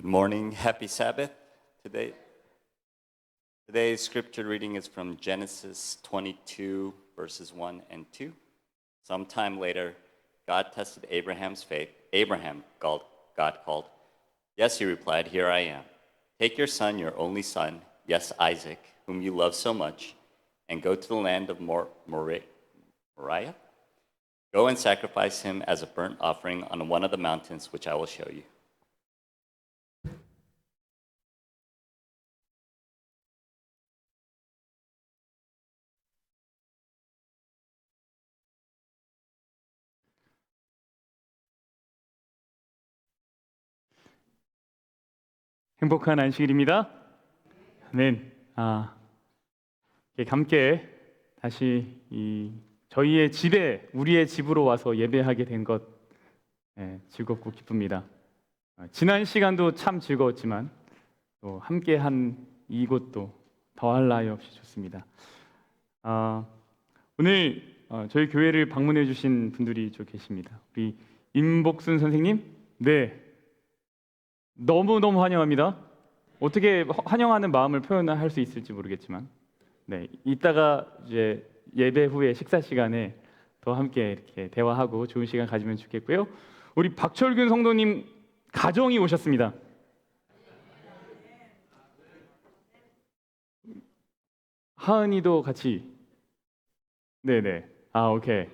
Good morning, happy Sabbath. Today's scripture reading is from Genesis 22, verses 1 and 2. Sometime later, God tested Abraham's faith. God called. Yes, he replied, here I am. Take your son, your only son, yes, Isaac, whom you love so much, and go to the land of Moriah. Go and sacrifice him as a burnt offering on one of the mountains which I will show you. 행복한 안식일입니다. 아멘. 함께 다시 저희의 집에 우리의 집으로 와서 예배하게 된 것 즐겁고 기쁩니다. 지난 시간도 참 즐거웠지만 또 함께한 이곳도 더할 나위 없이 좋습니다. 오늘 저희 교회를 방문해 주신 분들이 좀 계십니다. 우리 임복순 선생님, 네. 너무너무 환영합니다. 어떻게 환영하는 마음을 표현할 수 있을지 모르겠지만, 네, 이따가 이제 예배 후에 식사 시간에 더 함께 이렇게 대화하고 좋은 시간 가지면 좋겠고요. 우리 박철균 성도님 가정이 오셨습니다. 하은이도 같이, 네네, 오케이,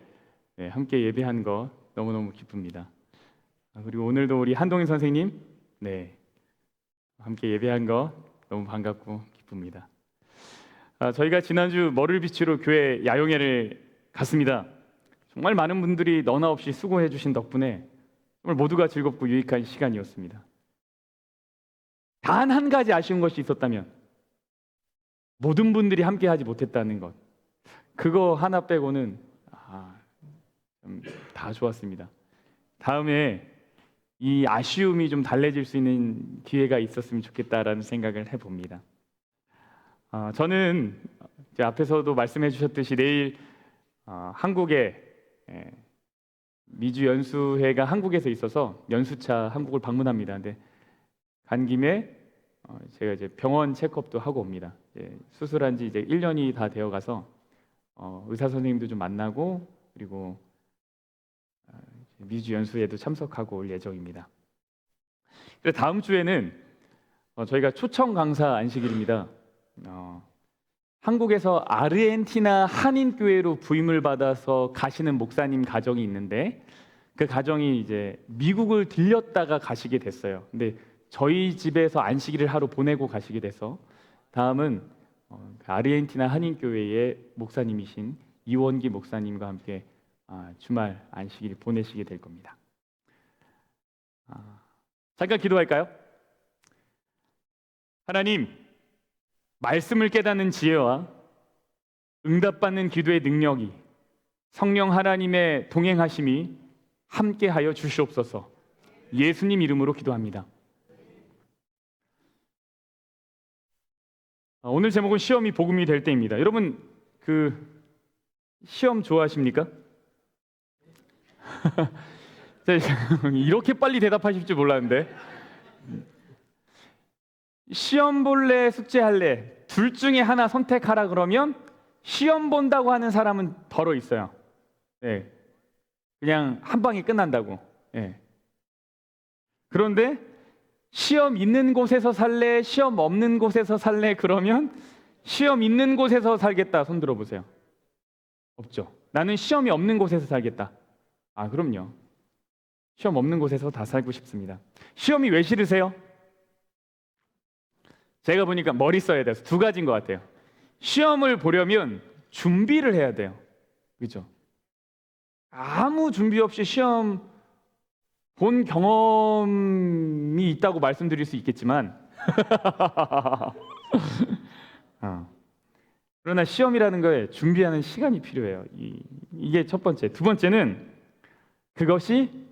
네, 함께 예배한 거 너무너무 기쁩니다. 그리고 오늘도 우리 한동인 선생님, 네, 함께 예배한 거 너무 반갑고 기쁩니다. 저희가 지난주 머리를 비추러 교회 야영회를 갔습니다. 정말 많은 분들이 너나 없이 수고해 주신 덕분에 정말 모두가 즐겁고 유익한 시간이었습니다. 단 한 가지 아쉬운 것이 있었다면 모든 분들이 함께 하지 못했다는 것, 그거 하나 빼고는 다 좋았습니다. 다음에 이 아쉬움이 좀 달래질 수 있는 기회가 있었으면 좋겠다라는 생각을 해봅니다. 저는 이제 앞에서도 말씀해 주셨듯이 내일 한국에 미주 연수회가 한국에서 있어서 연수차 한국을 방문합니다. 근데 간 김에 제가 이제 병원 체크업도 하고 옵니다. 수술한 지 이제 1년이 다 되어 가서 의사 선생님도 좀 만나고 그리고 미주 연수회도 참석하고 올 예정입니다. 그래서 다음 주에는 저희가 초청 강사 안식일입니다. 한국에서 아르헨티나 한인교회로 부임을 받아서 가시는 목사님 가정이 있는데 그 가정이 이제 미국을 들렸다가 가시게 됐어요. 근데 저희 집에서 안식일을 하루 보내고 가시게 돼서 다음은 아르헨티나 한인교회의 목사님이신 이원기 목사님과 함께 주말 안식일 보내시게 될 겁니다. 잠깐 기도할까요? 하나님, 말씀을 깨닫는 지혜와 응답받는 기도의 능력이 성령 하나님의 동행하심이 함께하여 주시옵소서. 예수님 이름으로 기도합니다. 오늘 제목은 시험이 복음이 될 때입니다. 여러분 시험 좋아하십니까? 이렇게 빨리 대답하실 줄 몰랐는데. 시험 볼래 숙제할래 둘 중에 하나 선택하라 그러면 시험 본다고 하는 사람은 덜어 있어요. 네, 그냥 한 방에 끝난다고. 네. 그런데 시험 있는 곳에서 살래 시험 없는 곳에서 살래 그러면 시험 있는 곳에서 살겠다 손 들어보세요. 없죠. 나는 시험이 없는 곳에서 살겠다. 그럼요. 시험 없는 곳에서 다 살고 싶습니다. 시험이 왜 싫으세요? 제가 보니까 머리 써야 돼서 두 가지인 것 같아요. 시험을 보려면 준비를 해야 돼요. 그렇죠? 아무 준비 없이 시험 본 경험이 있다고 말씀드릴 수 있겠지만 그러나 시험이라는 거에 준비하는 시간이 필요해요. 이게 첫 번째. 두 번째는 그것이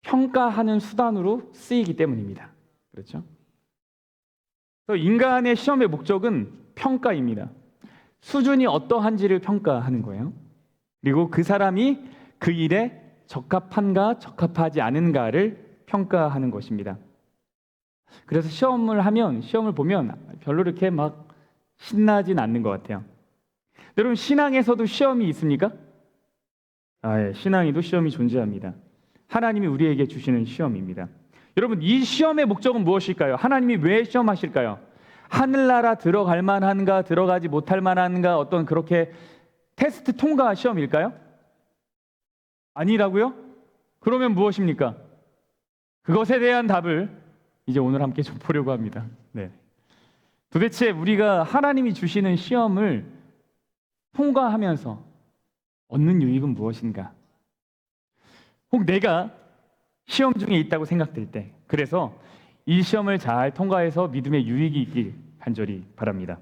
평가하는 수단으로 쓰이기 때문입니다. 그렇죠? 인간의 시험의 목적은 평가입니다. 수준이 어떠한지를 평가하는 거예요. 그리고 그 사람이 그 일에 적합한가 적합하지 않은가를 평가하는 것입니다. 그래서 시험을 보면 별로 이렇게 막 신나진 않는 것 같아요. 여러분, 신앙에서도 시험이 있습니까? 예, 신앙에도 시험이 존재합니다. 하나님이 우리에게 주시는 시험입니다. 여러분, 이 시험의 목적은 무엇일까요? 하나님이 왜 시험하실까요? 하늘나라 들어갈 만한가, 들어가지 못할 만한가, 어떤 그렇게 테스트 통과 시험일까요? 아니라고요? 그러면 무엇입니까? 그것에 대한 답을 이제 오늘 함께 좀 보려고 합니다. 네. 도대체 우리가 하나님이 주시는 시험을 통과하면서 얻는 유익은 무엇인가? 혹 내가 시험 중에 있다고 생각될 때, 그래서 이 시험을 잘 통과해서 믿음의 유익이 있길 간절히 바랍니다.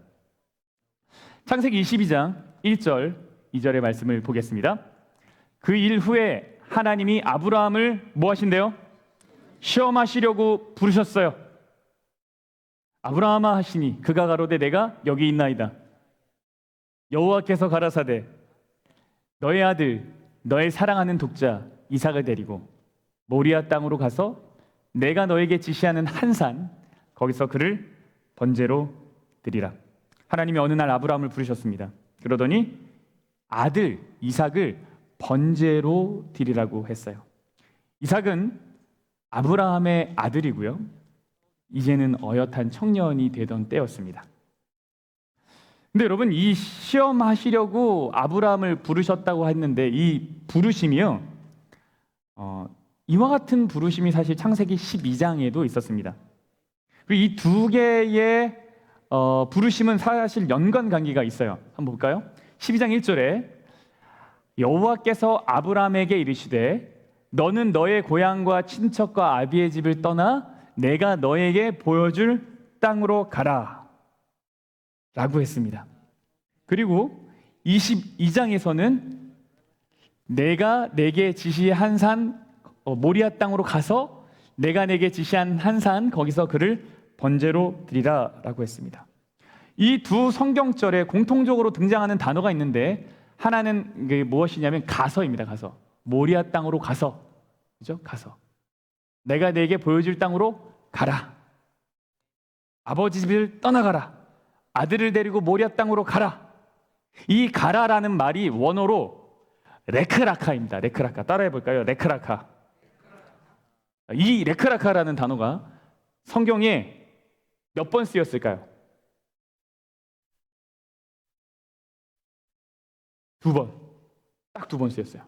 창세기 22장 1절, 2절의 말씀을 보겠습니다. 그 일 후에 하나님이 아브라함을 뭐 하신대요? 시험하시려고 부르셨어요. 아브라함아 하시니 그가 가로되 내가 여기 있나이다. 여호와께서 가라사대 너의 아들 너의 사랑하는 독자 이삭을 데리고 모리아 땅으로 가서 내가 너에게 지시하는 한 산 거기서 그를 번제로 드리라. 하나님이 어느 날 아브라함을 부르셨습니다. 그러더니 아들 이삭을 번제로 드리라고 했어요. 이삭은 아브라함의 아들이고요, 이제는 어엿한 청년이 되던 때였습니다. 근데 여러분, 이 시험하시려고 아브라함을 부르셨다고 했는데 이 부르심이요, 이와 같은 부르심이 사실 창세기 12장에도 있었습니다. 그리고 이 두 개의 부르심은 사실 연관 관계가 있어요. 한번 볼까요? 12장 1절에 여호와께서 아브라함에게 이르시되 너는 너의 고향과 친척과 아비의 집을 떠나 내가 너에게 보여줄 땅으로 가라 라고 했습니다. 그리고 22장에서는 내가 내게 지시한 산 모리아 땅으로 가서 내가 내게 지시한 한 산 거기서 그를 번제로 드리라 라고 했습니다. 이 두 성경절에 공통적으로 등장하는 단어가 있는데 하나는 무엇이냐면 가서입니다. 가서. 모리아 땅으로 가서. 그죠? 가서. 내가 내게 보여줄 땅으로 가라. 아버지 집을 떠나가라. 아들을 데리고 모리아 땅으로 가라. 이 가라라는 말이 원어로 레크라카입니다. 레크라카. 따라해 볼까요? 레크라카. 이 레크라카라는 단어가 성경에 몇 번 쓰였을까요? 2번. 딱 2번 쓰였어요.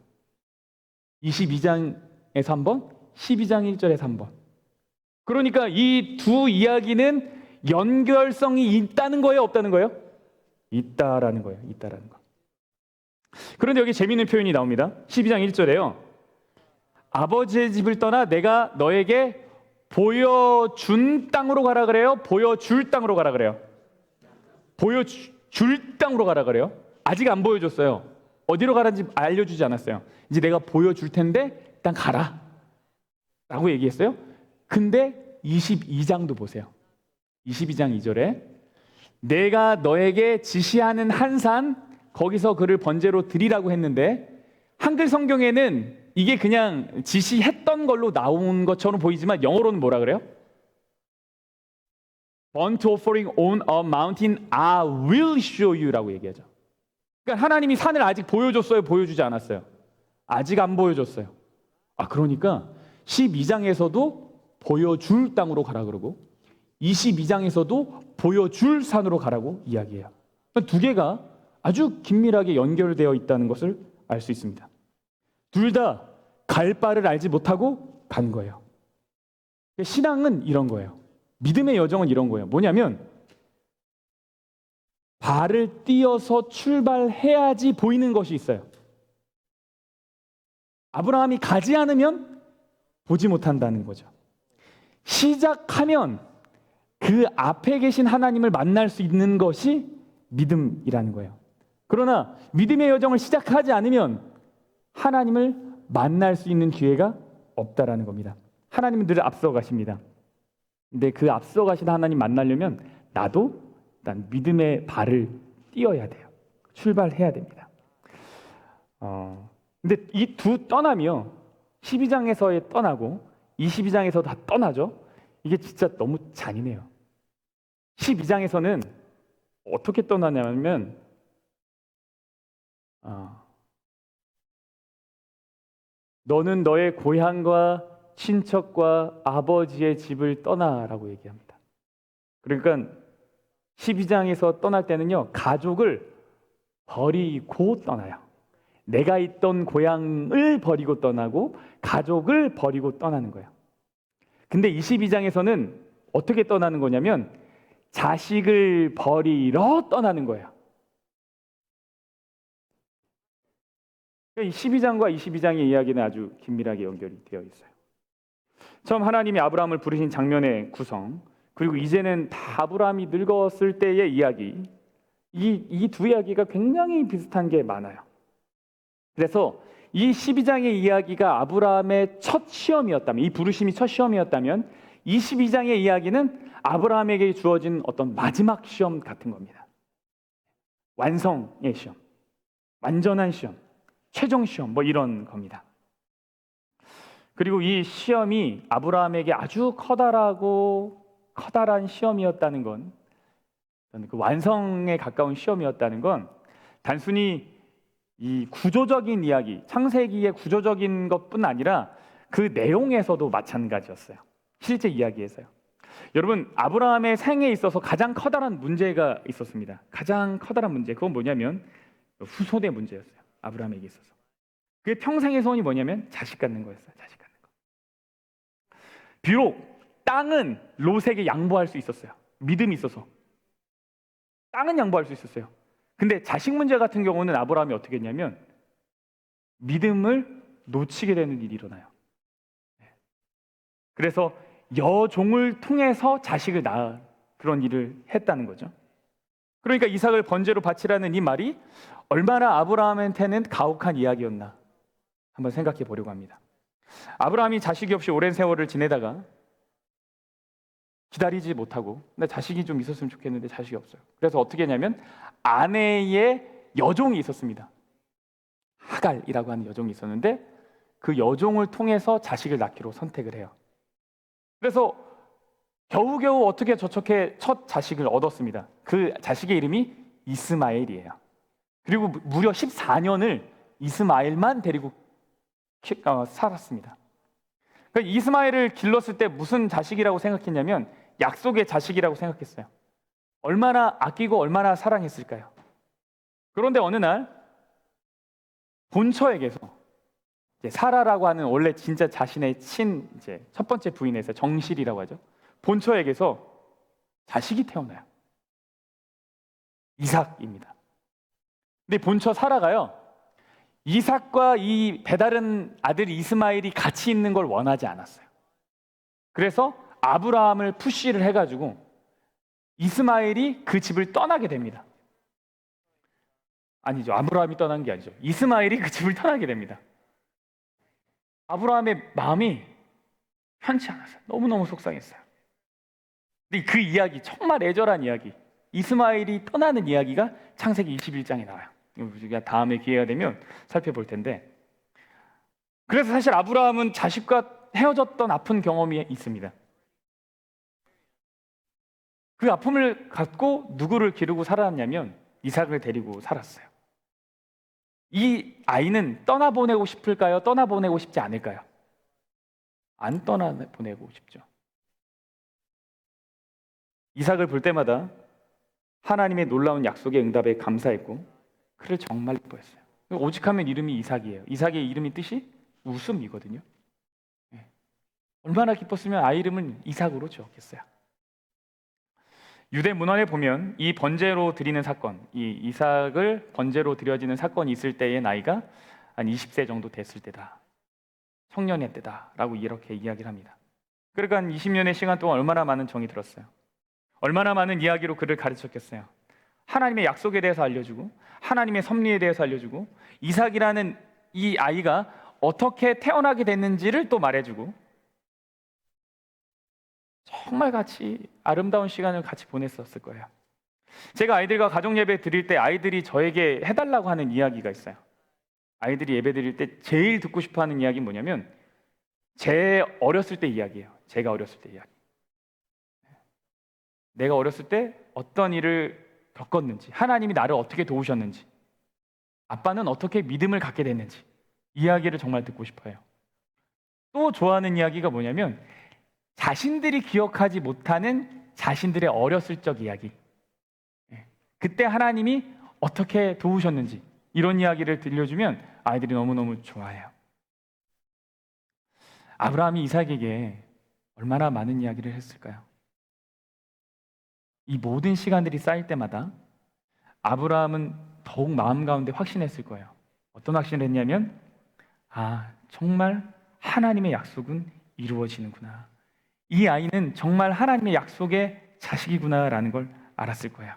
22장에서 한 번, 12장 1절에서 한 번. 그러니까 이 두 이야기는 연결성이 있다는 거예요, 없다는 거예요? 있다라는 거예요. 있다라는 거. 그런데 여기 재미있는 표현이 나옵니다. 12장 1절에요. 아버지의 집을 떠나 내가 너에게 보여준 땅으로 가라 그래요? 보여줄 땅으로 가라 그래요? 보여줄 땅으로 가라 그래요? 아직 안 보여줬어요. 어디로 가라는지 알려주지 않았어요. 이제 내가 보여줄 텐데 일단 가라 라고 얘기했어요. 근데 22장도 보세요. 22장 2절에 내가 너에게 지시하는 한 산 거기서 그를 번제로 드리라고 했는데 한글 성경에는 이게 그냥 지시했던 걸로 나온 것처럼 보이지만 영어로는 뭐라 그래요? Burnt offering on a mountain I will show you라고 얘기하죠. 그러니까 하나님이 산을 아직 보여줬어요? 보여주지 않았어요? 아직 안 보여줬어요. 그러니까 12장에서도 보여줄 땅으로 가라 그러고 22장에서도 보여줄 산으로 가라고 이야기해요. 두 개가 아주 긴밀하게 연결되어 있다는 것을 알 수 있습니다. 둘 다 갈 바를 알지 못하고 간 거예요. 신앙은 이런 거예요. 믿음의 여정은 이런 거예요. 뭐냐면 발을 띄어서 출발해야지 보이는 것이 있어요. 아브라함이 가지 않으면 보지 못한다는 거죠. 시작하면 그 앞에 계신 하나님을 만날 수 있는 것이 믿음이라는 거예요. 그러나 믿음의 여정을 시작하지 않으면 하나님을 만날 수 있는 기회가 없다라는 겁니다. 하나님은 늘 앞서 가십니다. 근데 그 앞서 가신 하나님 만나려면 나도 일단 믿음의 발을 띄어야 돼요. 출발해야 됩니다. 근데 이 두 떠나며 12장에서의 떠나고 22장에서 다 떠나죠. 이게 진짜 너무 잔인해요. 12장에서는 어떻게 떠나냐면 너는 너의 고향과 친척과 아버지의 집을 떠나라고 얘기합니다. 그러니까 12장에서 떠날 때는요, 가족을 버리고 떠나요. 내가 있던 고향을 버리고 떠나고 가족을 버리고 떠나는 거예요. 근데 22장에서는 어떻게 떠나는 거냐면 자식을 버리러 떠나는 거예요. 이 12장과 22장의 이야기는 아주 긴밀하게 연결이 되어 있어요. 처음 하나님이 아브라함을 부르신 장면의 구성, 그리고 이제는 다 아브라함이 늙었을 때의 이야기, 이 두 이야기가 굉장히 비슷한 게 많아요. 그래서 이 12장의 이야기가 아브라함의 첫 시험이었다면, 이 부르심이 첫 시험이었다면 22장의 이야기는 아브라함에게 주어진 어떤 마지막 시험 같은 겁니다. 완성의 시험, 완전한 시험, 최종 시험, 뭐 이런 겁니다. 그리고 이 시험이 아브라함에게 아주 커다란 시험이었다는 건, 그 완성에 가까운 시험이었다는 건 단순히 이 구조적인 이야기, 창세기의 구조적인 것뿐 아니라 그 내용에서도 마찬가지였어요. 실제 이야기에서요. 여러분, 아브라함의 생에 있어서 가장 커다란 문제가 있었습니다. 가장 커다란 문제, 그건 뭐냐면 후손의 문제였어요. 아브라함에게 있어서. 그게 평생의 소원이 뭐냐면 자식 갖는 거였어요. 자식 갖는 거. 비록 땅은 롯에게 양보할 수 있었어요. 믿음이 있어서 땅은 양보할 수 있었어요. 근데 자식 문제 같은 경우는 아브라함이 어떻게 했냐면 믿음을 놓치게 되는 일이 일어나요. 그래서 여종을 통해서 자식을 낳은 그런 일을 했다는 거죠. 그러니까 이삭을 번제로 바치라는 이 말이 얼마나 아브라함한테는 가혹한 이야기였나 한번 생각해 보려고 합니다. 아브라함이 자식이 없이 오랜 세월을 지내다가 기다리지 못하고, 근데 자식이 좀 있었으면 좋겠는데 자식이 없어요. 그래서 어떻게 했냐면 아내의 여종이 있었습니다. 하갈이라고 하는 여종이 있었는데 그 여종을 통해서 자식을 낳기로 선택을 해요. 그래서 겨우겨우 어떻게 저렇게 첫 자식을 얻었습니다. 그 자식의 이름이 이스마엘이에요. 그리고 무려 14년을 이스마엘만 데리고 살았습니다. 그러니까 이스마엘을 길렀을 때 무슨 자식이라고 생각했냐면 약속의 자식이라고 생각했어요. 얼마나 아끼고 얼마나 사랑했을까요? 그런데 어느 날 본처에게서 사라라고 하는 원래 진짜 자신의 첫 번째 부인에서 정실이라고 하죠. 본처에게서 자식이 태어나요. 이삭입니다. 근데 본처 사라가요, 이삭과 이 배다른 아들 이스마엘이 같이 있는 걸 원하지 않았어요. 그래서 아브라함을 푸시를 해가지고 이스마엘이 그 집을 떠나게 됩니다. 아니죠, 아브라함이 떠난 게 아니죠. 이스마엘이 그 집을 떠나게 됩니다. 아브라함의 마음이 편치 않았어요. 너무너무 속상했어요. 근데 그 이야기, 정말 애절한 이야기, 이스마엘이 떠나는 이야기가 창세기 21장에 나와요. 우리가 다음에 기회가 되면 살펴볼 텐데, 그래서 사실 아브라함은 자식과 헤어졌던 아픈 경험이 있습니다. 그 아픔을 갖고 누구를 기르고 살았냐면 이삭을 데리고 살았어요. 이 아이는 떠나보내고 싶을까요? 떠나보내고 싶지 않을까요? 안 떠나보내고 싶죠. 이삭을 볼 때마다 하나님의 놀라운 약속의 응답에 감사했고 그를 정말 기뻐했어요. 오직하면 이름이 이삭이에요. 이삭의 이름이 뜻이 웃음이거든요. 얼마나 기뻤으면 아이 이름은 이삭으로 지었겠어요. 유대 문헌에 보면 이 번제로 드리는 사건, 이 이삭을 번제로 드려지는 사건이 있을 때의 나이가 한 20세 정도 됐을 때다, 청년의 때다라고 이렇게 이야기를 합니다. 그러니까 한 20년의 시간 동안 얼마나 많은 정이 들었어요. 얼마나 많은 이야기로 그를 가르쳤겠어요. 하나님의 약속에 대해서 알려주고 하나님의 섭리에 대해서 알려주고 이삭이라는 이 아이가 어떻게 태어나게 됐는지를 또 말해주고, 정말 같이 아름다운 시간을 같이 보냈었을 거예요. 제가 아이들과 가정 예배 드릴 때 아이들이 저에게 해달라고 하는 이야기가 있어요. 아이들이 예배 드릴 때 제일 듣고 싶어 하는 이야기는 뭐냐면 제 어렸을 때 이야기예요. 제가 어렸을 때 이야기. 내가 어렸을 때 어떤 일을 겪었는지, 하나님이 나를 어떻게 도우셨는지, 아빠는 어떻게 믿음을 갖게 됐는지 이야기를 정말 듣고 싶어요. 또 좋아하는 이야기가 뭐냐면 자신들이 기억하지 못하는 자신들의 어렸을 적 이야기. 그때 하나님이 어떻게 도우셨는지 이런 이야기를 들려주면 아이들이 너무너무 좋아해요. 아브라함이 이삭에게 얼마나 많은 이야기를 했을까요? 이 모든 시간들이 쌓일 때마다 아브라함은 더욱 마음 가운데 확신했을 거예요. 어떤 확신을 했냐면 정말 하나님의 약속은 이루어지는구나. 이 아이는 정말 하나님의 약속의 자식이구나라는 걸 알았을 거예요.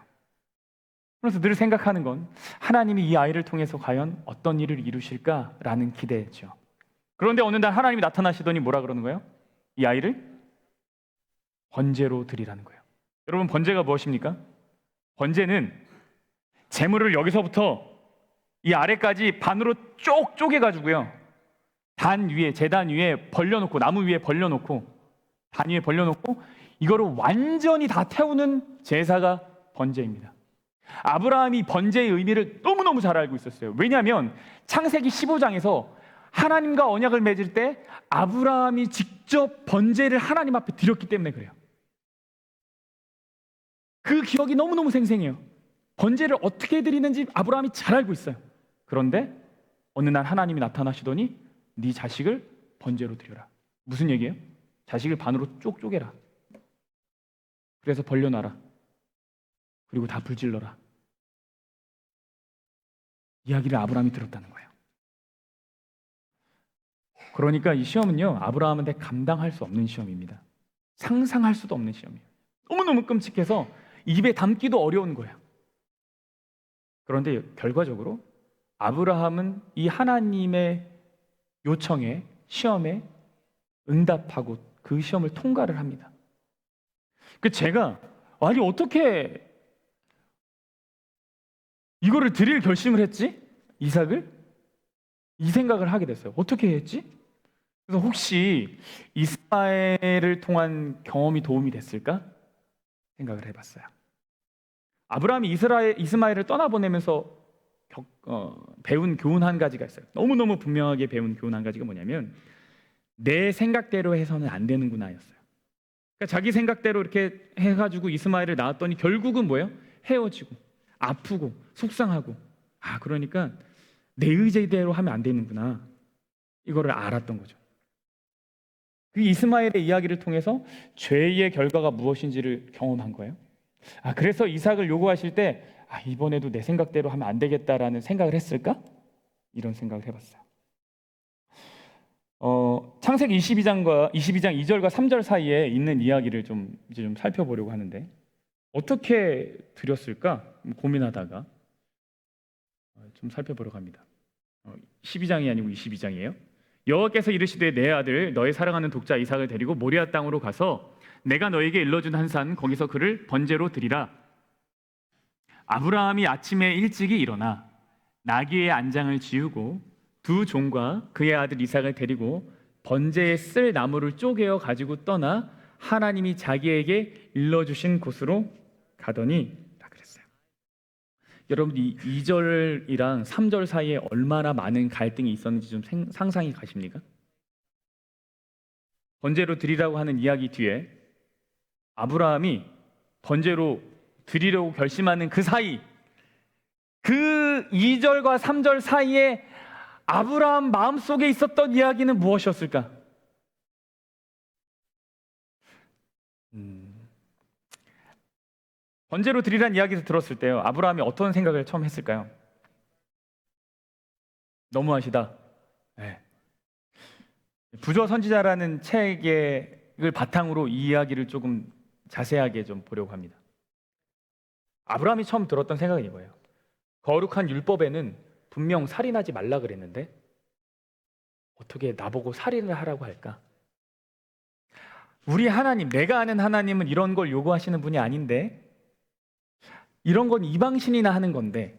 그래서 늘 생각하는 건 하나님이 이 아이를 통해서 과연 어떤 일을 이루실까라는 기대였죠. 그런데 어느 날 하나님이 나타나시더니 뭐라 그러는 거예요? 이 아이를 번제로 드리라는 거예요. 여러분, 번제가 무엇입니까? 번제는 제물을 여기서부터 이 아래까지 반으로 쪼개가지고요, 단 위에, 제단 위에 벌려놓고, 나무 위에 벌려놓고, 단 위에 벌려놓고 이거를 완전히 다 태우는 제사가 번제입니다. 아브라함이 번제의 의미를 너무너무 잘 알고 있었어요. 왜냐하면 창세기 15장에서 하나님과 언약을 맺을 때 아브라함이 직접 번제를 하나님 앞에 드렸기 때문에 그래요. 그 기억이 너무너무 생생해요. 번제를 어떻게 드리는지 아브라함이 잘 알고 있어요. 그런데 어느 날 하나님이 나타나시더니 네 자식을 번제로 드려라. 무슨 얘기예요? 자식을 반으로 쪼개라. 그래서 벌려놔라. 그리고 다 불질러라. 이야기를 아브라함이 들었다는 거예요. 그러니까 이 시험은요, 아브라함한테 감당할 수 없는 시험입니다. 상상할 수도 없는 시험이에요. 너무너무 끔찍해서 입에 담기도 어려운 거예요. 그런데 결과적으로 아브라함은 이 하나님의 요청에, 시험에 응답하고 그 시험을 통과를 합니다. 제가 아니 어떻게 이거를 드릴 결심을 했지? 이삭을? 이 생각을 하게 됐어요. 어떻게 했지? 그래서 혹시 이스마엘을 통한 경험이 도움이 됐을까? 생각을 해봤어요. 아브라함이 이스마엘을 떠나보내면서 배운 교훈 한 가지가 있어요. 너무너무 분명하게 배운 교훈 한 가지가 뭐냐면 내 생각대로 해서는 안 되는구나 였어요. 그러니까 자기 생각대로 이렇게 해가지고 이스마엘을 낳았더니 결국은 뭐예요? 헤어지고 아프고 속상하고 그러니까 내 의지대로 하면 안 되는구나, 이거를 알았던 거죠. 그 이스마엘의 이야기를 통해서 죄의 결과가 무엇인지를 경험한 거예요. 그래서 이삭을 요구하실 때 이번에도 내 생각대로 하면 안 되겠다라는 생각을 했을까? 이런 생각을 해봤어요. 창세기 22장 2절과 3절 사이에 있는 이야기를 이제 좀 살펴보려고 하는데 어떻게 드렸을까 고민하다가 좀 살펴보려고 합니다. 12장이 아니고 22장이에요. 여호와께서 이르시되 내 아들 너의 사랑하는 독자 이삭을 데리고 모리아 땅으로 가서 내가 너에게 일러준 한 산 거기서 그를 번제로 드리라. 아브라함이 아침에 일찍이 일어나 나귀의 안장을 지우고 두 종과 그의 아들 이삭을 데리고 번제에 쓸 나무를 쪼개어 가지고 떠나 하나님이 자기에게 일러주신 곳으로 가더니 다 그랬어요. 여러분, 이 2절이랑 3절 사이에 얼마나 많은 갈등이 있었는지 좀 상상이 가십니까? 번제로 드리라고 하는 이야기 뒤에 아브라함이 번제로 드리려고 결심하는 그 사이, 그 2절과 3절 사이에 아브라함 마음속에 있었던 이야기는 무엇이었을까? 번제로 드리라는 이야기를 들었을 때요, 아브라함이 어떤 생각을 처음 했을까요? 너무하시다. 네. 부조 선지자라는 책을 바탕으로 이 이야기를 조금 자세하게 좀 보려고 합니다. 아브라함이 처음 들었던 생각은 이거예요. 거룩한 율법에는 분명 살인하지 말라 그랬는데 어떻게 나보고 살인을 하라고 할까? 우리 하나님, 내가 아는 하나님은 이런 걸 요구하시는 분이 아닌데 이런 건 이방신이나 하는 건데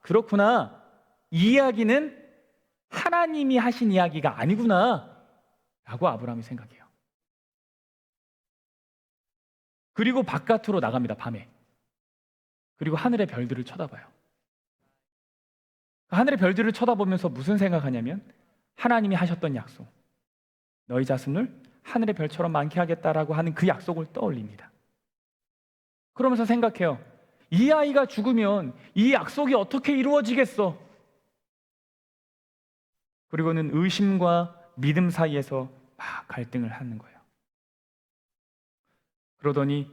그렇구나, 이 이야기는 하나님이 하신 이야기가 아니구나 라고 아브라함이 생각해요. 그리고 바깥으로 나갑니다, 밤에. 그리고 하늘의 별들을 쳐다봐요. 하늘의 별들을 쳐다보면서 무슨 생각하냐면 하나님이 하셨던 약속, 너희 자손을 하늘의 별처럼 많게 하겠다라고 하는 그 약속을 떠올립니다. 그러면서 생각해요. 이 아이가 죽으면 이 약속이 어떻게 이루어지겠어? 그리고는 의심과 믿음 사이에서 막 갈등을 하는 거예요. 그러더니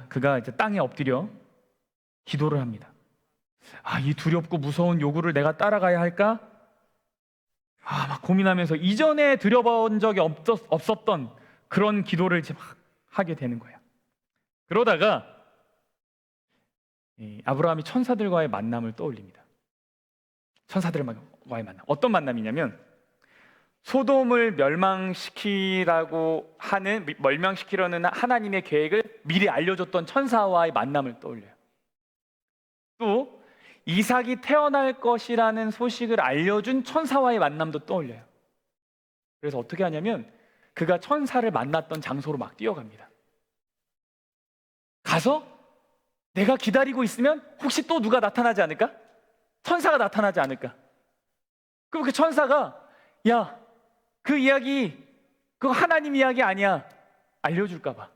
그가 이제 땅에 엎드려 기도를 합니다. 이 두렵고 무서운 요구를 내가 따라가야 할까? 막 고민하면서 이전에 드려본 적이 없었던 그런 기도를 이제 막 하게 되는 거예요. 그러다가 아브라함이 천사들과의 만남을 떠올립니다. 천사들과의 만남. 어떤 만남이냐면 소돔을 멸망시키려는 하나님의 계획을 미리 알려줬던 천사와의 만남을 떠올려요. 또 이삭이 태어날 것이라는 소식을 알려준 천사와의 만남도 떠올려요. 그래서 어떻게 하냐면 그가 천사를 만났던 장소로 막 뛰어갑니다. 가서 내가 기다리고 있으면 혹시 또 누가 나타나지 않을까? 천사가 나타나지 않을까? 그럼 그 천사가 그 이야기 그거 하나님 이야기 아니야 알려줄까 봐.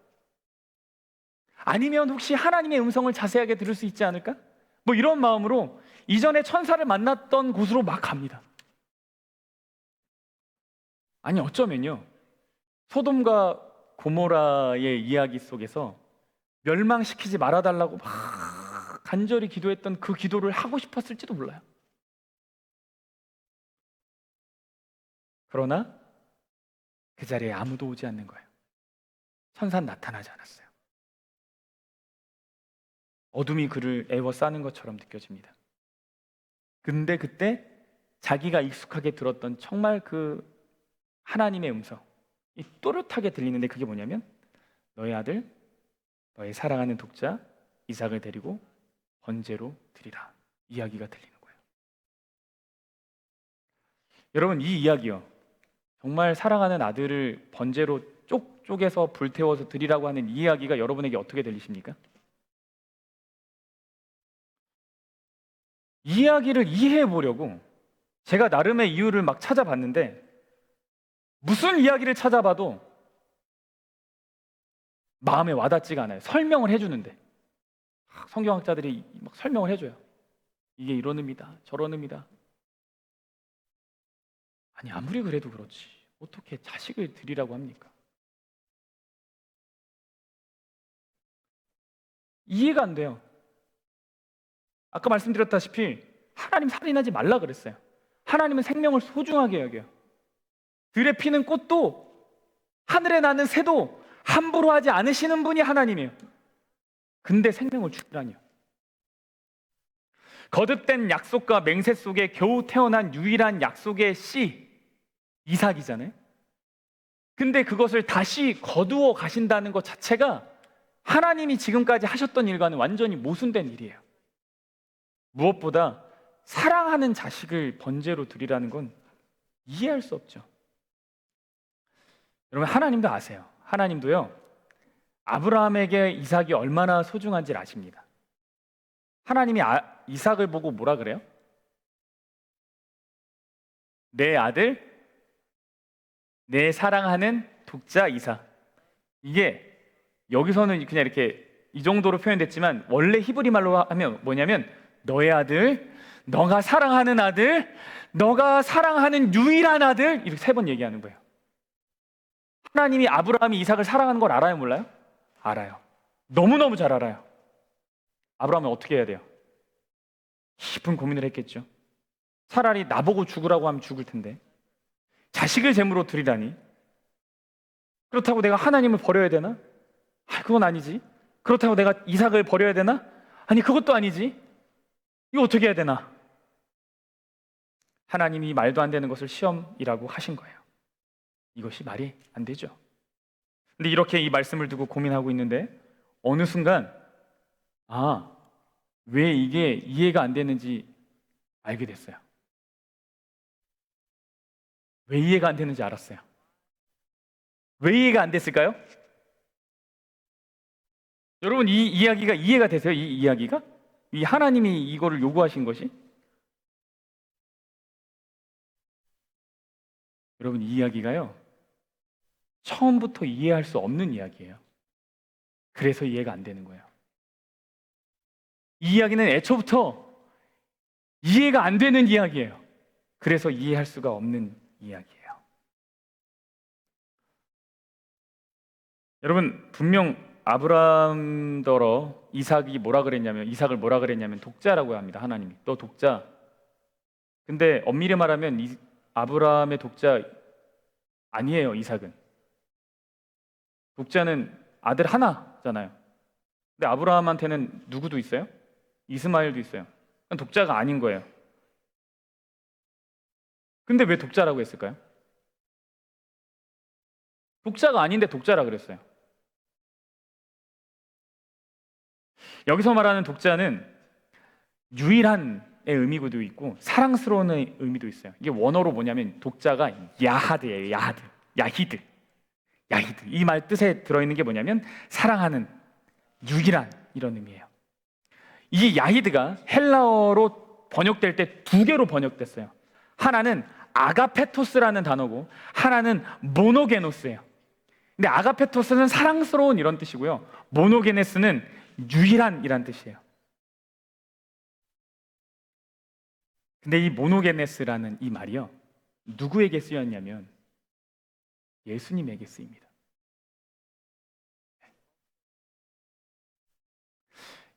아니면 혹시 하나님의 음성을 자세하게 들을 수 있지 않을까? 뭐 이런 마음으로 이전에 천사를 만났던 곳으로 막 갑니다. 아니 어쩌면요 소돔과 고모라의 이야기 속에서 멸망시키지 말아달라고 막 간절히 기도했던 그 기도를 하고 싶었을지도 몰라요. 그러나 그 자리에 아무도 오지 않는 거예요. 천사는 나타나지 않았어요. 어둠이 그를 애워싸는 것처럼 느껴집니다. 근데 그때 자기가 익숙하게 들었던 정말 그 하나님의 음성이 또렷하게 들리는데 그게 뭐냐면 너의 아들, 너의 사랑하는 독자 이삭을 데리고 번제로 드리라 이야기가 들리는 거예요. 여러분 이 이야기요 정말 사랑하는 아들을 번제로 쪼개서 불태워서 드리라고 하는 이 이야기가 여러분에게 어떻게 들리십니까? 이 이야기를 이해해 보려고 제가 나름의 이유를 막 찾아봤는데 무슨 이야기를 찾아봐도 마음에 와닿지가 않아요. 설명을 해주는데 성경학자들이 막 설명을 해줘요. 이게 이런 의미다 저런 의미다. 아니 아무리 그래도 그렇지 어떻게 자식을 드리라고 합니까? 이해가 안 돼요. 아까 말씀드렸다시피 하나님 살인하지 말라 그랬어요. 하나님은 생명을 소중하게 여겨요. 들에 피는 꽃도 하늘에 나는 새도 함부로 하지 않으시는 분이 하나님이에요. 근데 생명을 죽이라니요. 거듭된 약속과 맹세 속에 겨우 태어난 유일한 약속의 씨 이삭이잖아요. 근데 그것을 다시 거두어 가신다는 것 자체가 하나님이 지금까지 하셨던 일과는 완전히 모순된 일이에요. 무엇보다 사랑하는 자식을 번제로 드리라는 건 이해할 수 없죠. 여러분 하나님도 아세요. 하나님도요 아브라함에게 이삭이 얼마나 소중한지를 아십니다. 하나님이 이삭을 보고 뭐라 그래요? 내 아들, 내 사랑하는 독자 이삭. 이게 여기서는 그냥 이렇게 이 정도로 표현됐지만 원래 히브리 말로 하면 뭐냐면 너의 아들, 너가 사랑하는 아들, 너가 사랑하는 유일한 아들 이렇게 3번 얘기하는 거예요. 하나님이 아브라함이 이삭을 사랑하는 걸 알아요, 몰라요? 알아요. 너무너무 잘 알아요. 아브라함은 어떻게 해야 돼요? 깊은 고민을 했겠죠. 차라리 나보고 죽으라고 하면 죽을 텐데 자식을 제물로 드리다니. 그렇다고 내가 하나님을 버려야 되나? 그건 아니지. 그렇다고 내가 이삭을 버려야 되나? 아니 그것도 아니지. 이거 어떻게 해야 되나? 하나님이 말도 안 되는 것을 시험이라고 하신 거예요. 이것이 말이 안 되죠. 근데 이렇게 이 말씀을 두고 고민하고 있는데 어느 순간 왜 이게 이해가 안 되는지 알게 됐어요. 왜 이해가 안 되는지 알았어요. 왜 이해가 안 됐을까요? 여러분 이 이야기가 이해가 되세요? 이 이야기가? 이 하나님이 이거를 요구하신 것이? 여러분 이 이야기가요, 처음부터 이해할 수 없는 이야기예요. 그래서 이해가 안 되는 거예요. 이 이야기는 애초부터 이해가 안 되는 이야기예요. 그래서 이해할 수가 없는 이야기예요. 여러분 분명 아브라함더러 이삭을 뭐라 그랬냐면 독자라고 합니다. 하나님이 너 독자. 근데 엄밀히 말하면 아브라함의 독자 아니에요. 이삭은 독자는 아들 하나잖아요. 근데 아브라함한테는 누구도 있어요? 이스마엘도 있어요. 독자가 아닌 거예요. 근데 왜 독자라고 했을까요? 독자가 아닌데 독자라 그랬어요. 여기서 말하는 독자는 유일한의 의미도 있고 사랑스러운의 의미도 있어요. 이게 원어로 뭐냐면 독자가 야하드예요. 야히드. 이 말 뜻에 들어있는 게 뭐냐면 사랑하는, 유일한, 이런 의미예요. 이 야히드가 헬라어로 번역될 때 두 개로 번역됐어요. 하나는 아가페토스라는 단어고 하나는 모노게노스예요. 근데 아가페토스는 사랑스러운 이런 뜻이고요, 모노게네스는 유일한이란 뜻이에요. 근데 이 모노게네스라는 이 말이요, 누구에게 쓰였냐면 예수님에게 쓰입니다.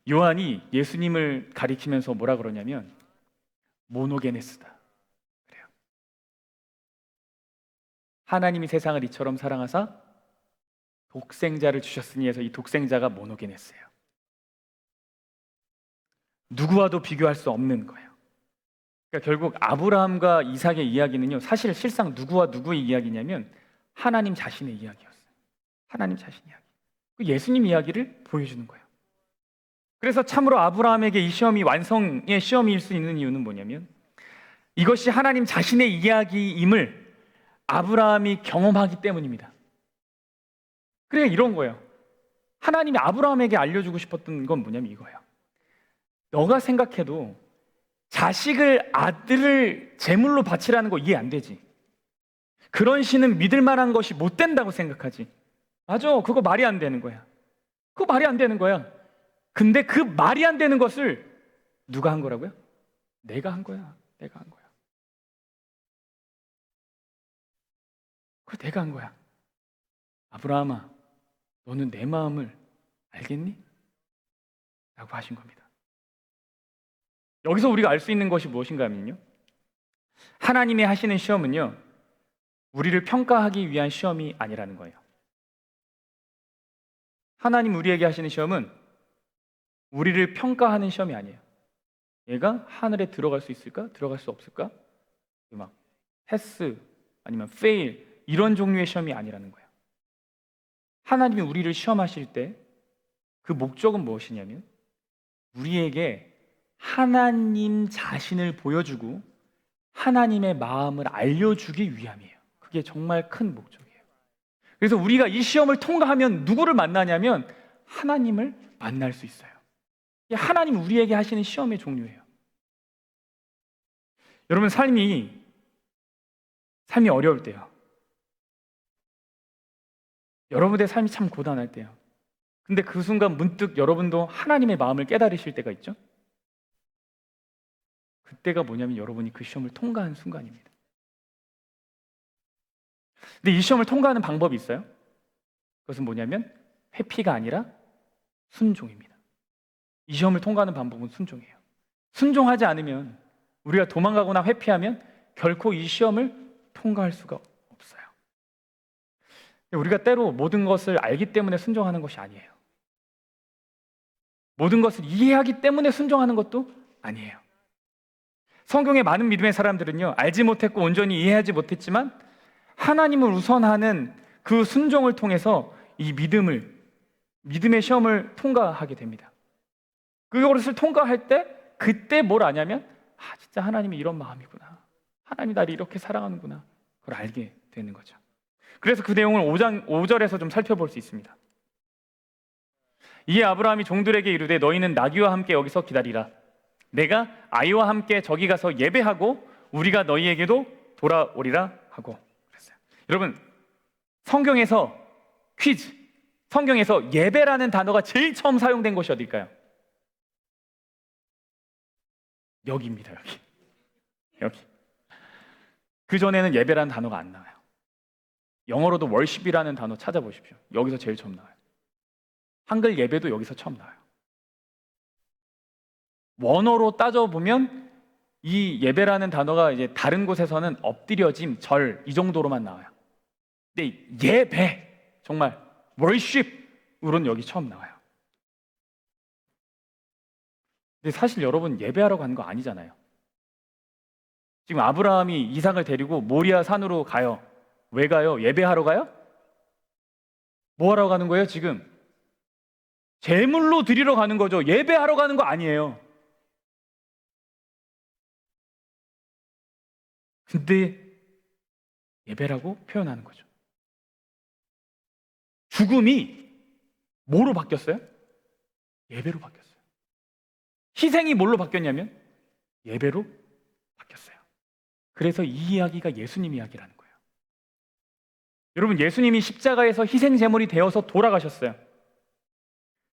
요한이 예수님을 가리키면서 뭐라 그러냐면 모노게네스다 그래요. 하나님이 세상을 이처럼 사랑하사 독생자를 주셨으니 해서 이 독생자가 모노게네스예요. 누구와도 비교할 수 없는 거예요. 그러니까 결국 아브라함과 이삭의 이야기는요, 사실 실상 누구와 누구의 이야기냐면 하나님 자신의 이야기였어요. 하나님 자신 이야기. 예수님 이야기를 보여주는 거예요. 그래서 참으로 아브라함에게 이 시험이 완성의 시험일 수 있는 이유는 뭐냐면 이것이 하나님 자신의 이야기임을 아브라함이 경험하기 때문입니다. 그래, 이런 거예요. 하나님이 아브라함에게 알려주고 싶었던 건 뭐냐면 이거예요. 너가 생각해도 자식을, 아들을 제물로 바치라는 거 이해 안 되지. 그런 신은 믿을 만한 것이 못 된다고 생각하지. 맞아, 그거 말이 안 되는 거야. 그거 말이 안 되는 거야. 근데 그 말이 안 되는 것을 누가 한 거라고요? 내가 한 거야. 내가 한 거야. 그걸 내가 한 거야. 아브라함아, 너는 내 마음을 알겠니? 라고 하신 겁니다. 여기서 우리가 알 수 있는 것이 무엇인가 하면요, 하나님이 하시는 시험은요, 우리를 평가하기 위한 시험이 아니라는 거예요. 하나님 우리에게 하시는 시험은 우리를 평가하는 시험이 아니에요. 얘가 하늘에 들어갈 수 있을까? 들어갈 수 없을까? 막 패스 아니면 페일 이런 종류의 시험이 아니라는 거예요. 하나님이 우리를 시험하실 때 그 목적은 무엇이냐면 우리에게 하나님 자신을 보여주고 하나님의 마음을 알려주기 위함이에요. 그게 정말 큰 목적이에요. 그래서 우리가 이 시험을 통과하면 누구를 만나냐면 하나님을 만날 수 있어요. 하나님 우리에게 하시는 시험의 종류예요. 여러분 삶이 어려울 때요, 여러분의 삶이 참 고단할 때요, 근데 그 순간 문득 여러분도 하나님의 마음을 깨달으실 때가 있죠. 그때가 뭐냐면 여러분이 그 시험을 통과한 순간입니다. 근데 이 시험을 통과하는 방법이 있어요. 그것은 뭐냐면 회피가 아니라 순종입니다. 이 시험을 통과하는 방법은 순종이에요. 순종하지 않으면, 우리가 도망가거나 회피하면 결코 이 시험을 통과할 수가 없어요. 우리가 때로 모든 것을 알기 때문에 순종하는 것이 아니에요. 모든 것을 이해하기 때문에 순종하는 것도 아니에요. 성경의 많은 믿음의 사람들은요, 알지 못했고 온전히 이해하지 못했지만 하나님을 우선하는 그 순종을 통해서 이 믿음의 시험을 통과하게 됩니다. 그것을 통과할 때 그때 뭘 아냐면 진짜 하나님이 이런 마음이구나, 하나님이 나를 이렇게 사랑하는구나, 그걸 알게 되는 거죠. 그래서 그 내용을 5절에서 좀 살펴볼 수 있습니다. 이에 아브라함이 종들에게 이르되 너희는 나귀와 함께 여기서 기다리라. 내가 아이와 함께 저기 가서 예배하고 우리가 너희에게도 돌아오리라 하고 그랬어요. 여러분, 성경에서 퀴즈, 성경에서 예배라는 단어가 제일 처음 사용된 곳이 어딜까요? 여기입니다. 여기. 그 전에는 예배라는 단어가 안 나와요. 영어로도 worship이라는 단어 찾아보십시오. 여기서 제일 처음 나와요. 한글 예배도 여기서 처음 나와요. 원어로 따져보면 이 예배라는 단어가 이제 다른 곳에서는 엎드려짐, 절 이 정도로만 나와요. 근데 예배, 정말 worship으로는 여기 처음 나와요. 근데 사실 여러분 예배하러 가는 거 아니잖아요. 지금 아브라함이 이삭을 데리고 모리아 산으로 가요. 왜 가요? 예배하러 가요? 뭐 하러 가는 거예요 지금? 제물로 드리러 가는 거죠. 예배하러 가는 거 아니에요. 근데 예배라고 표현하는 거죠. 죽음이 뭐로 바뀌었어요? 예배로 바뀌었어요. 희생이 뭘로 바뀌었냐면 예배로 바뀌었어요. 그래서 이 이야기가 예수님 이야기라는 거예요. 여러분, 예수님이 십자가에서 희생 제물이 되어서 돌아가셨어요.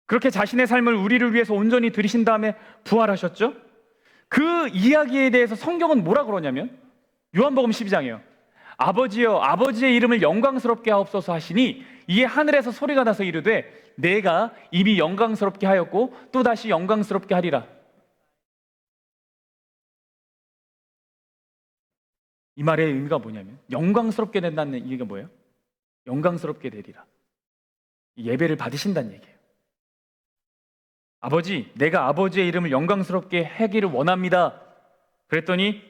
그렇게 자신의 삶을 우리를 위해서 온전히 들이신 다음에 부활하셨죠? 그 이야기에 대해서 성경은 뭐라 그러냐면 요한복음 12장이에요. 아버지여, 아버지의 이름을 영광스럽게 하옵소서 하시니 이에 하늘에서 소리가 나서 이르되 내가 이미 영광스럽게 하였고 또다시 영광스럽게 하리라. 이 말의 의미가 뭐냐면 영광스럽게 된다는 얘기가 뭐예요? 영광스럽게 되리라. 예배를 받으신다는 얘기예요. 아버지, 내가 아버지의 이름을 영광스럽게 하기를 원합니다. 그랬더니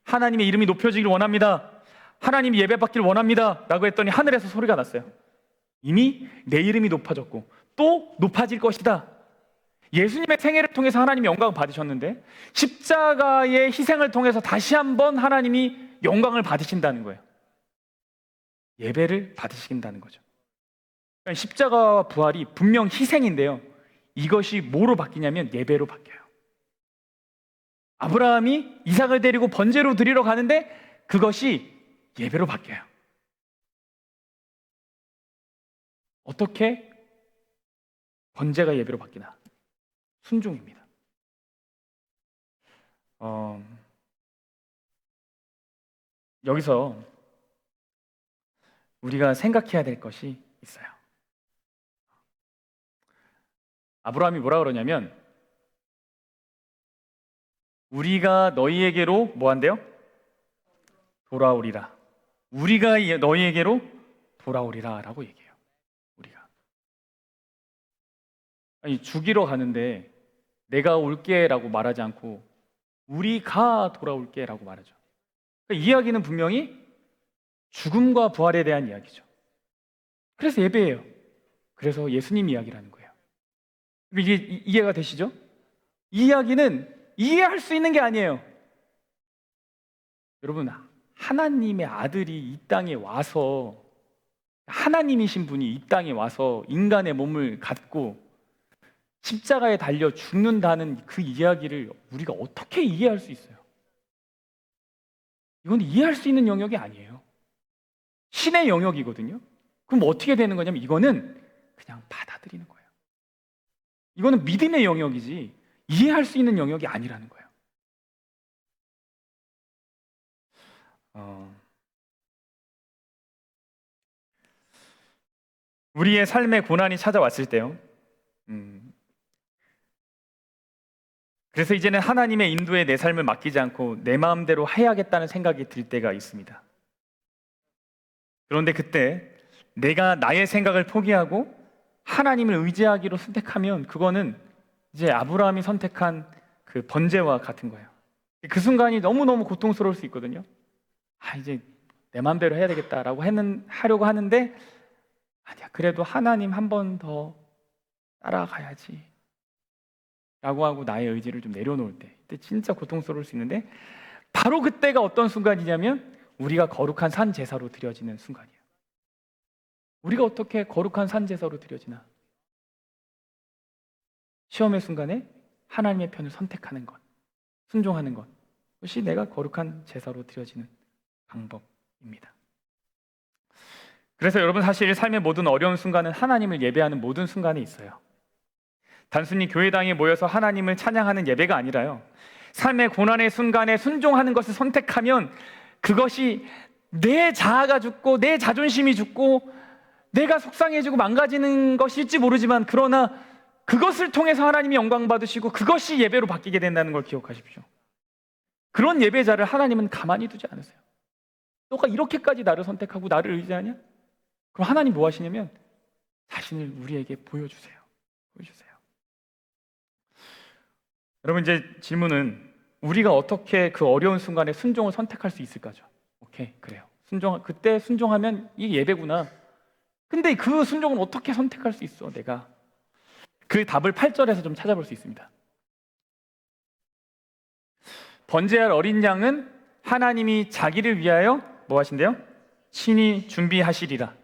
하나님의 이름이 높여지기를 원합니다. 하나님이 예배받기를 원합니다. 라고 했더니 하늘에서 소리가 났어요. 이미 내 이름이 높아졌고 또 높아질 것이다. 예수님의 생애를 통해서 하나님이 영광을 받으셨는데 십자가의 희생을 통해서 다시 한번 하나님이 영광을 받으신다는 거예요. 예배를 받으신다는 거죠. 그러니까 십자가와 부활이 분명 희생인데요, 이것이 뭐로 바뀌냐면 예배로 바뀌어요. 아브라함이 이삭을 데리고 번제로 드리러 가는데 그것이 예배로 바뀌어요. 어떻게 번제가 예배로 바뀌나? 순종입니다. 여기서 우리가 생각해야 될 것이 있어요. 아브라함이 뭐라 그러냐면 우리가 너희에게로 뭐 한대요? 돌아오리라. 우리가 너희에게로 돌아오리라 라고 얘기해요. 우리가. 아니, 죽이러 가는데 내가 올게 라고 말하지 않고 우리가 돌아올게 라고 말하죠. 그러니까 이야기는 분명히 죽음과 부활에 대한 이야기죠. 그래서 예배예요. 그래서 예수님 이야기라는 거예요. 이게 이해가 되시죠? 이 이야기는 이해할 수 있는 게 아니에요. 여러분, 하나님의 아들이 이 땅에 와서, 하나님이신 분이 이 땅에 와서 인간의 몸을 갖고 십자가에 달려 죽는다는 그 이야기를 우리가 어떻게 이해할 수 있어요? 이건 이해할 수 있는 영역이 아니에요. 신의 영역이거든요. 그럼 어떻게 되는 거냐면 이거는 그냥 받아들이는 거예요. 이거는 믿음의 영역이지 이해할 수 있는 영역이 아니라는 거예요. 우리의 삶에 고난이 찾아왔을 때요, 그래서 이제는 하나님의 인도에 내 삶을 맡기지 않고 내 마음대로 해야겠다는 생각이 들 때가 있습니다. 그런데 그때 내가 나의 생각을 포기하고 하나님을 의지하기로 선택하면 그거는 이제 아브라함이 선택한 그 번제와 같은 거예요. 그 순간이 너무너무 고통스러울 수 있거든요. 이제 내 마음대로 해야 되겠다라고 하려고 하는데 아니야, 그래도 하나님 한 번 더 따라가야지 라고 하고 나의 의지를 좀 내려놓을 때, 그때 진짜 고통스러울 수 있는데 바로 그때가 어떤 순간이냐면 우리가 거룩한 산 제사로 드려지는 순간이에요. 우리가 어떻게 거룩한 산 제사로 드려지나? 시험의 순간에 하나님의 편을 선택하는 것, 순종하는 것, 그것이 내가 거룩한 제사로 드려지는 방법입니다. 그래서 여러분, 사실 삶의 모든 어려운 순간은 하나님을 예배하는 모든 순간에 있어요. 단순히 교회당에 모여서 하나님을 찬양하는 예배가 아니라요, 삶의 고난의 순간에 순종하는 것을 선택하면 그것이 내 자아가 죽고 내 자존심이 죽고 내가 속상해지고 망가지는 것일지 모르지만, 그러나 그것을 통해서 하나님이 영광 받으시고 그것이 예배로 바뀌게 된다는 걸 기억하십시오. 그런 예배자를 하나님은 가만히 두지 않으세요. 너가 이렇게까지 나를 선택하고 나를 의지하냐? 그럼 하나님 뭐 하시냐면 자신을 우리에게 보여주세요. 여러분, 이제 질문은 우리가 어떻게 그 어려운 순간에 순종을 선택할 수 있을까죠? 오케이, 그래요. 그때 순종하면 이게 예배구나. 근데 그 순종을 어떻게 선택할 수 있어? 내가 그 답을 8절에서 좀 찾아볼 수 있습니다. 번제할 어린 양은 하나님이 자기를 위하여 뭐 하신대요? 친히 준비하시리라.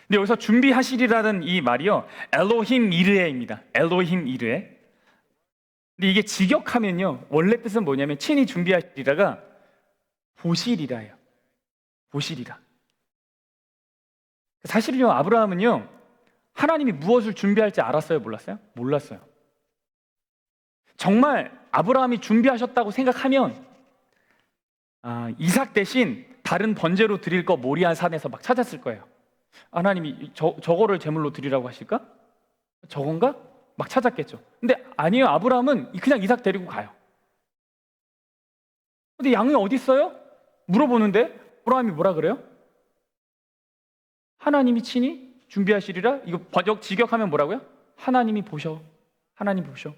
근데 여기서 준비하시리라는 이 말이요, 엘로힘 이르에입니다. 엘로힘 이르에. 근데 이게 직역하면요, 원래 뜻은 뭐냐면 친히 준비하시리라가 보시리라예요. 보시리라. 사실은요, 아브라함은요, 하나님이 무엇을 준비할지 알았어요? 몰랐어요? 몰랐어요. 정말 아브라함이 준비하셨다고 생각하면 이삭 대신 다른 번제로 드릴 거 모리아 산에서 막 찾았을 거예요. 하나님이 저거를 제물로 드리라고 하실까? 저건가? 막 찾았겠죠. 근데 아니에요. 아브라함은 그냥 이삭 데리고 가요. 근데 양이 어디 있어요? 물어보는데 아브라함이 뭐라 그래요? 하나님이 친히 준비하시리라. 이거 번역 직역하면 뭐라고요? 하나님이 보셔. 하나님 보셔.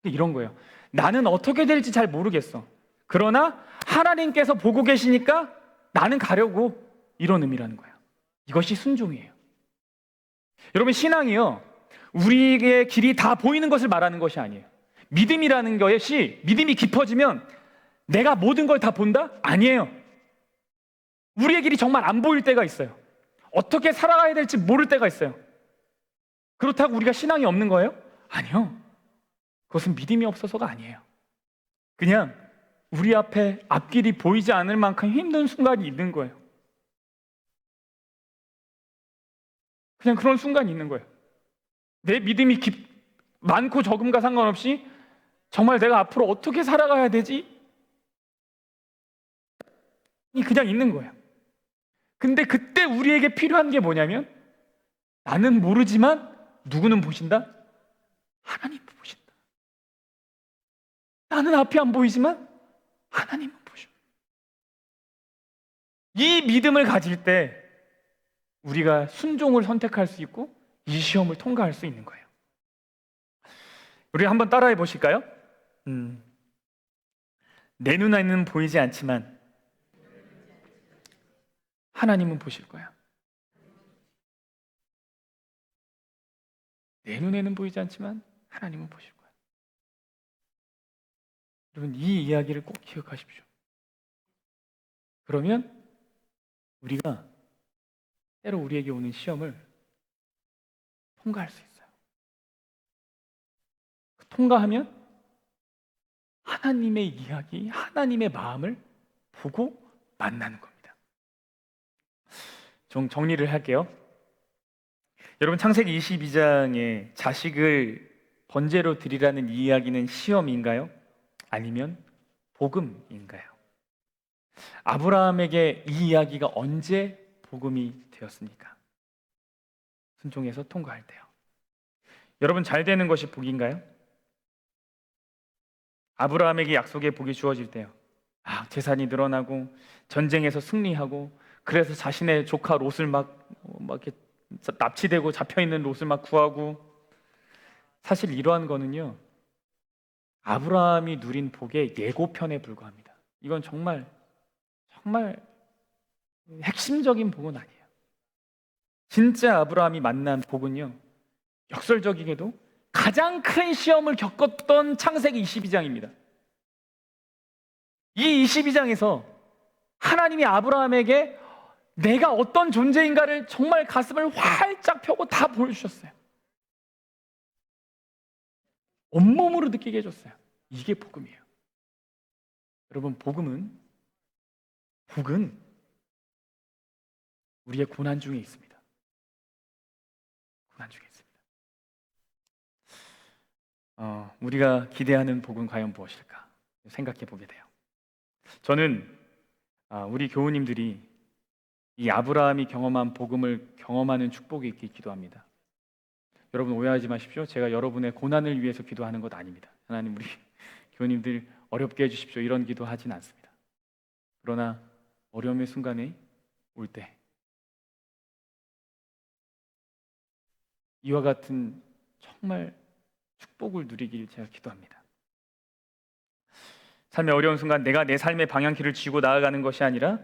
이런 거예요. 나는 어떻게 될지 잘 모르겠어. 그러나 하나님께서 보고 계시니까 나는 가려고, 이런 의미라는 거예요. 이것이 순종이에요. 여러분, 신앙이요, 우리의 길이 다 보이는 것을 말하는 것이 아니에요. 믿음이라는 것이, 믿음이 깊어지면 내가 모든 걸 다 본다? 아니에요. 우리의 길이 정말 안 보일 때가 있어요. 어떻게 살아가야 될지 모를 때가 있어요. 그렇다고 우리가 신앙이 없는 거예요? 아니요. 그것은 믿음이 없어서가 아니에요. 그냥 우리 앞에 앞길이 보이지 않을 만큼 힘든 순간이 있는 거예요. 그냥 그런 순간이 있는 거예요. 내 믿음이 많고 적음과 상관없이 정말 내가 앞으로 어떻게 살아가야 되지? 그냥 있는 거예요. 근데 그때 우리에게 필요한 게 뭐냐면, 나는 모르지만 누구는 보신다? 하나님 보신다. 나는 앞이 안 보이지만 하나님은 보셔. 이 믿음을 가질 때 우리가 순종을 선택할 수 있고 이 시험을 통과할 수 있는 거예요. 우리 한번 따라해 보실까요? 내 눈에는 보이지 않지만 하나님은 보실 거야. 내 눈에는 보이지 않지만 하나님은 보실 거야. 여러분, 이 이야기를 꼭 기억하십시오. 그러면 우리가 때로 우리에게 오는 시험을 통과할 수 있어요. 통과하면 하나님의 이야기, 하나님의 마음을 보고 만나는 겁니다. 좀 정리를 할게요. 여러분, 창세기 22장에 자식을 번제로 드리라는 이야기는 시험인가요? 아니면 복음인가요? 아브라함에게 이 이야기가 언제 복음이 되었습니까? 순종해서 통과할 때요. 여러분, 잘 되는 것이 복인가요? 아브라함에게 약속의 복이 주어질 때요. 재산이 늘어나고 전쟁에서 승리하고, 그래서 자신의 조카 롯을 막 이렇게 납치되고 잡혀있는 롯을 막 구하고, 사실 이러한 거는요, 아브라함이 누린 복의 예고편에 불과합니다. 이건 정말 핵심적인 복은 아니에요. 진짜 아브라함이 만난 복은요, 역설적이게도 가장 큰 시험을 겪었던 창세기 22장입니다. 이 22장에서 하나님이 아브라함에게 내가 어떤 존재인가를 정말 가슴을 활짝 펴고 다 보여주셨어요. 온몸으로 느끼게 해줬어요. 이게 복음이에요. 여러분, 복은 우리의 고난 중에 있습니다. 고난 중에 있습니다. 우리가 기대하는 복은 과연 무엇일까 생각해 보게 돼요. 저는 우리 교우님들이 이 아브라함이 경험한 복음을 경험하는 축복이 있길 기도합니다. 여러분 오해하지 마십시오. 제가 여러분의 고난을 위해서 기도하는 것 아닙니다. 하나님, 우리 교우님들 어렵게 해주십시오, 이런 기도하진 않습니다. 그러나 어려움의 순간에 올 때 이와 같은 정말 축복을 누리길 제가 기도합니다. 삶의 어려운 순간 내가 내 삶의 방향키를 쥐고 나아가는 것이 아니라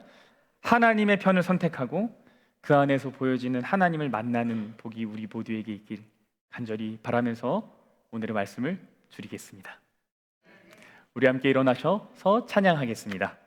하나님의 편을 선택하고 그 안에서 보여지는 하나님을 만나는 복이 우리 모두에게 있길 간절히 바라면서 오늘의 말씀을 줄이겠습니다. 우리 함께 일어나셔서 찬양하겠습니다.